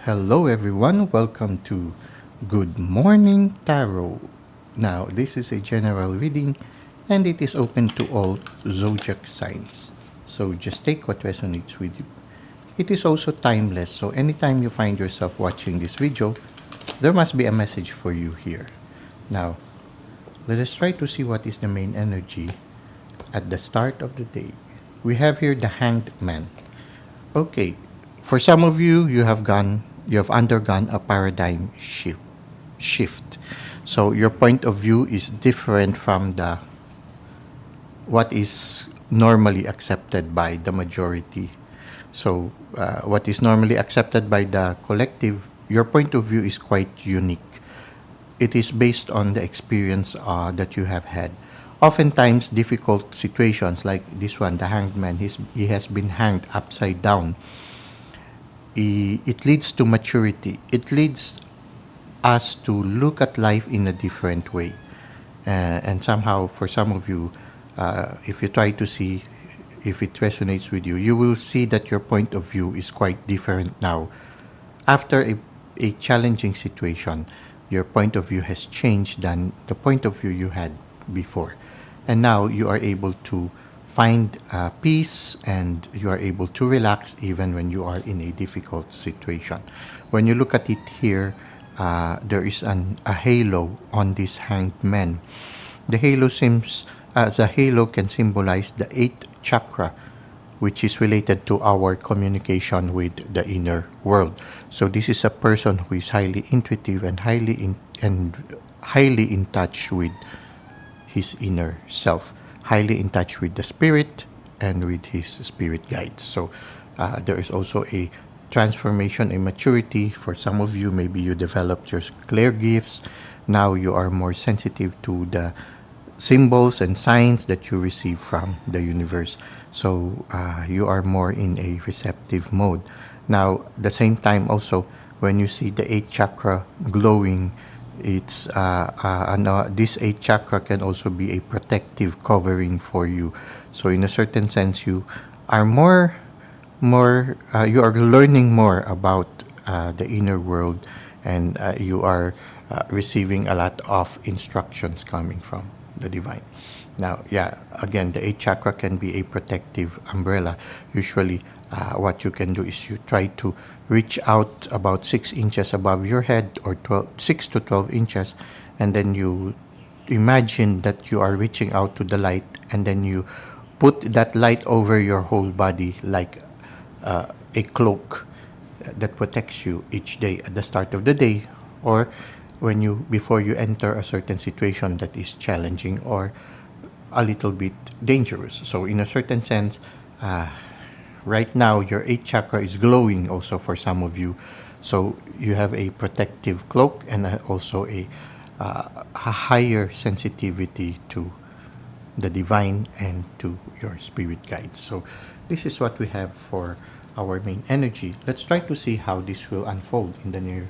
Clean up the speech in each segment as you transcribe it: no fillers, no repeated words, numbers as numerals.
Hello, everyone. Welcome to Good Morning Tarot. Now, this is a general reading and it is open to all zodiac signs. So just take what resonates with you. It is also timeless, so anytime you find yourself watching this video, there must be a message for you here. Now, let us try to see what is the main energy at the start of the day. We have here the Hanged Man. Okay, for some of you, you have undergone a paradigm shift. So your point of view is different from the what is normally accepted by the majority. So what is normally accepted by the collective, your point of view is quite unique. It is based on the experience that you have had. Oftentimes, difficult situations like this one, the hanged man, he has been hanged upside down. It leads to maturity. It leads us to look at life in a different way. And somehow, for some of you, if you try to see if it resonates with you, you will see that your point of view is quite different now. After a challenging situation, your point of view has changed than the point of view you had before. And now you are able to find peace and you are able to relax even when you are in a difficult situation. When you look at it here, there is a halo on this hanged man. The halo can symbolize the eighth chakra, which is related to our communication with the inner world. So this is a person who is highly intuitive and highly in touch with his inner self, highly in touch with the spirit and with his spirit guides. So there is also a transformation, a maturity. For some of you, maybe you developed your clear gifts. Now you are more sensitive to the symbols and signs that you receive from the universe. So you are more in a receptive mode. Now, at the same time also, when you see the eighth chakra glowing, it's this eighth chakra can also be a protective covering for you. So in a certain sense, you are you are learning more about the inner world, and you are receiving a lot of instructions coming from the divine. Now, again, the eighth chakra can be a protective umbrella. Usually, what you can do is you try to reach out about 6 inches above your head, or 6 to 12 inches, and then you imagine that you are reaching out to the light, and then you put that light over your whole body like a cloak that protects you each day at the start of the day, or before you enter a certain situation that is challenging or a little bit dangerous. So in a certain sense, right now your eighth chakra is glowing also for some of you. So you have a protective cloak and also a higher sensitivity to the divine and to your spirit guides. So this is what we have for our main energy. Let's try to see how this will unfold in the near.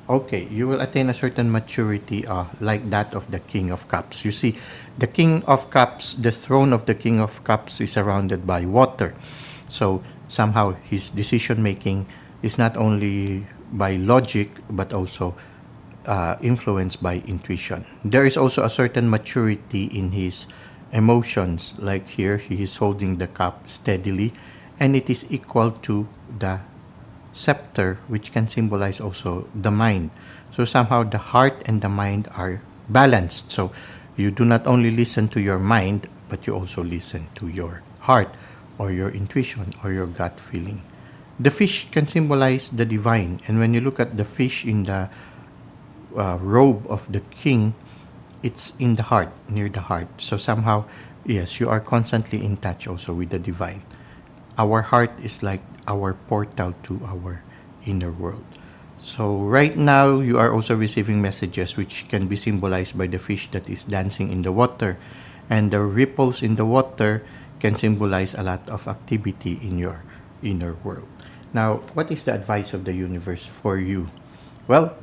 Okay, you will attain a certain maturity like that of the King of Cups. You see, the King of Cups, the throne of the King of Cups is surrounded by water. So somehow his decision making is not only by logic but also influenced by intuition. There is also a certain maturity in his emotions. Like here, he is holding the cup steadily, and it is equal to the scepter, which can symbolize also the mind. So somehow the heart and the mind are balanced. So you do not only listen to your mind, but you also listen to your heart or your intuition or your gut feeling. The fish can symbolize the divine, and when you look at the fish in the robe of the king, it's in the heart, near the heart. So somehow, yes, you are constantly in touch also with the divine. Our heart is like our portal to our inner world. So right now, you are also receiving messages which can be symbolized by the fish that is dancing in the water. And the ripples in the water can symbolize a lot of activity in your inner world. Now, what is the advice of the universe for you? Well,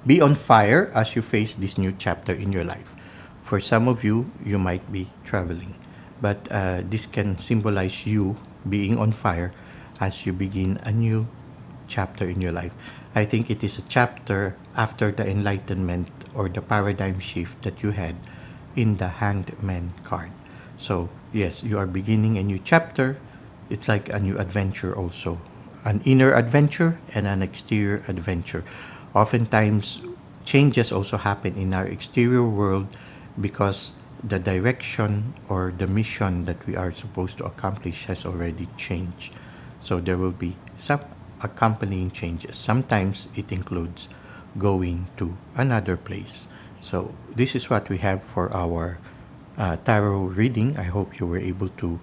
be on fire as you face this new chapter in your life. For some of you, you might be traveling, but this can symbolize you being on fire as you begin a new chapter in your life. I think it is a chapter after the enlightenment or the paradigm shift that you had in the Hanged Man card. So, yes, you are beginning a new chapter. It's like a new adventure also. An inner adventure and an exterior adventure. Oftentimes, changes also happen in our exterior world because the direction or the mission that we are supposed to accomplish has already changed. So there will be some accompanying changes. Sometimes it includes going to another place. So this is what we have for our tarot reading. I hope you were able to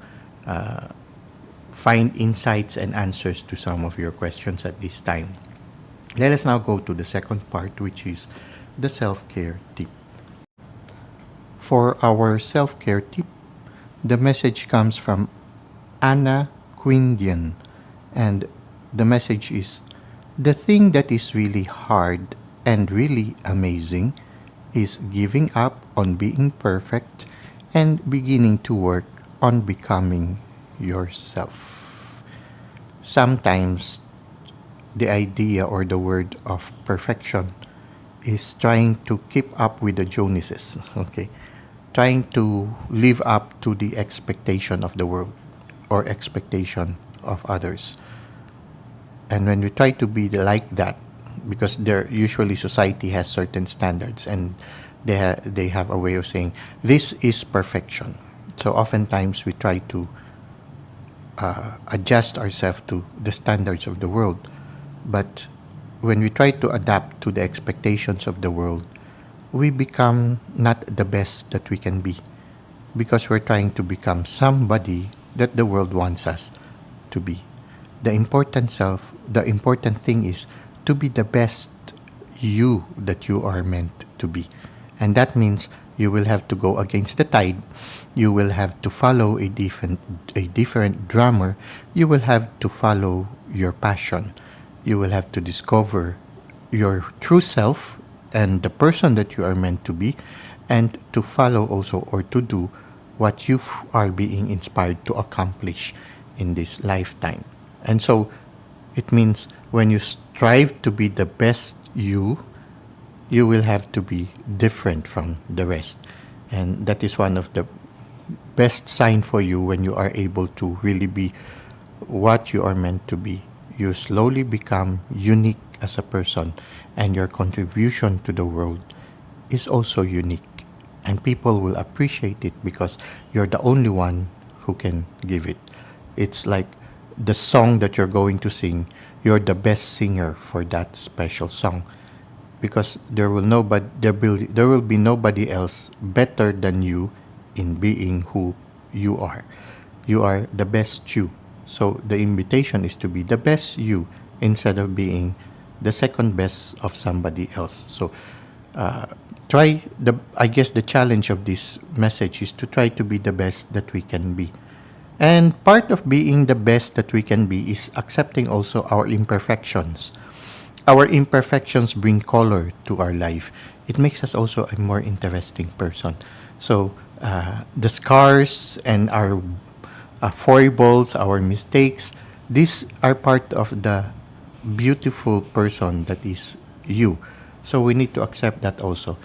find insights and answers to some of your questions at this time. Let us now go to the second part, which is the self-care tip. For our self-care tip, the message comes from Anna Quindian, and the message is, the thing that is really hard and really amazing is giving up on being perfect and beginning to work on becoming yourself. Sometimes the idea or the word of perfection is trying to keep up with the Joneses, okay? Trying to live up to the expectation of the world or expectation of others. And when we try to be like that, because there usually society has certain standards and they have a way of saying this is perfection. So oftentimes we try to adjust ourselves to the standards of the world. But when we try to adapt to the expectations of the world, we become not the best that we can be because we're trying to become somebody that the world wants us to be. The important thing is to be the best you that you are meant to be. And that means you will have to go against the tide. You will have to follow a different drummer. You will have to follow your passion. You will have to discover your true self and the person that you are meant to be, and to follow also or to do what you are being inspired to accomplish in this lifetime. And so it means when you strive to be the best you will have to be different from the rest. And that is one of the best sign for you when you are able to really be what you are meant to be. You slowly become unique as a person, and your contribution to the world is also unique. And people will appreciate it because you're the only one who can give it. It's like the song that you're going to sing, you're the best singer for that special song. Because there will be nobody else better than you in being who you are. You are the best you. So the invitation is to be the best you instead of being the second best of somebody else. So I guess the challenge of this message is to try to be the best that we can be. And part of being the best that we can be is accepting also our imperfections. Our imperfections bring color to our life. It makes us also a more interesting person. So the scars and our foibles, our mistakes, these are part of the beautiful person that is you. So we need to accept that also.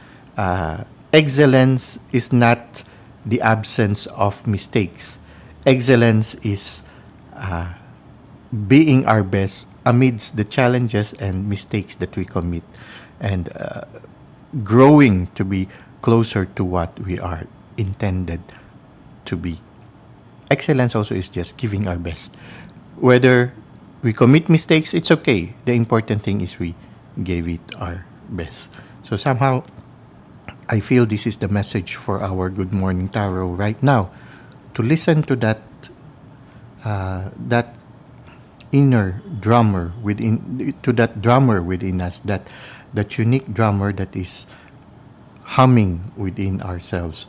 Excellence is not the absence of mistakes. Excellence is being our best amidst the challenges and mistakes that we commit, and growing to be closer to what we are intended to be. Excellence also is just giving our best. Whether we commit mistakes, it's okay. The important thing is we gave it our best. So somehow, I feel this is the message for our Good Morning Tarot right now. To listen to that inner drummer within, to that drummer within us, that unique drummer that is humming within ourselves,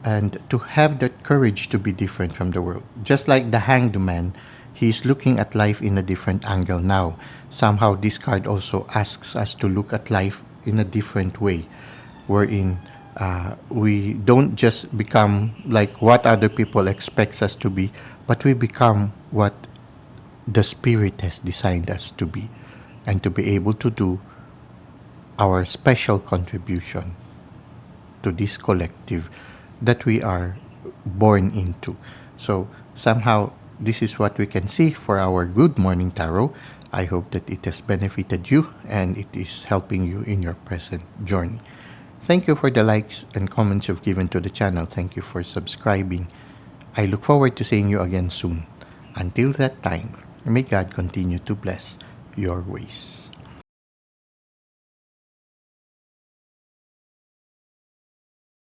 and to have that courage to be different from the world. Just like the Hanged Man, he is looking at life in a different angle now. Somehow this card also asks us to look at life in a different way, wherein we don't just become like what other people expect us to be, but we become what the Spirit has designed us to be, and to be able to do our special contribution to this collective that we are born into. So somehow this is what we can see for our Good Morning Tarot. I hope that it has benefited you and it is helping you in your present journey. Thank you for the likes and comments you've given to the channel. Thank you for subscribing. I look forward to seeing you again soon. Until that time, may God continue to bless your ways.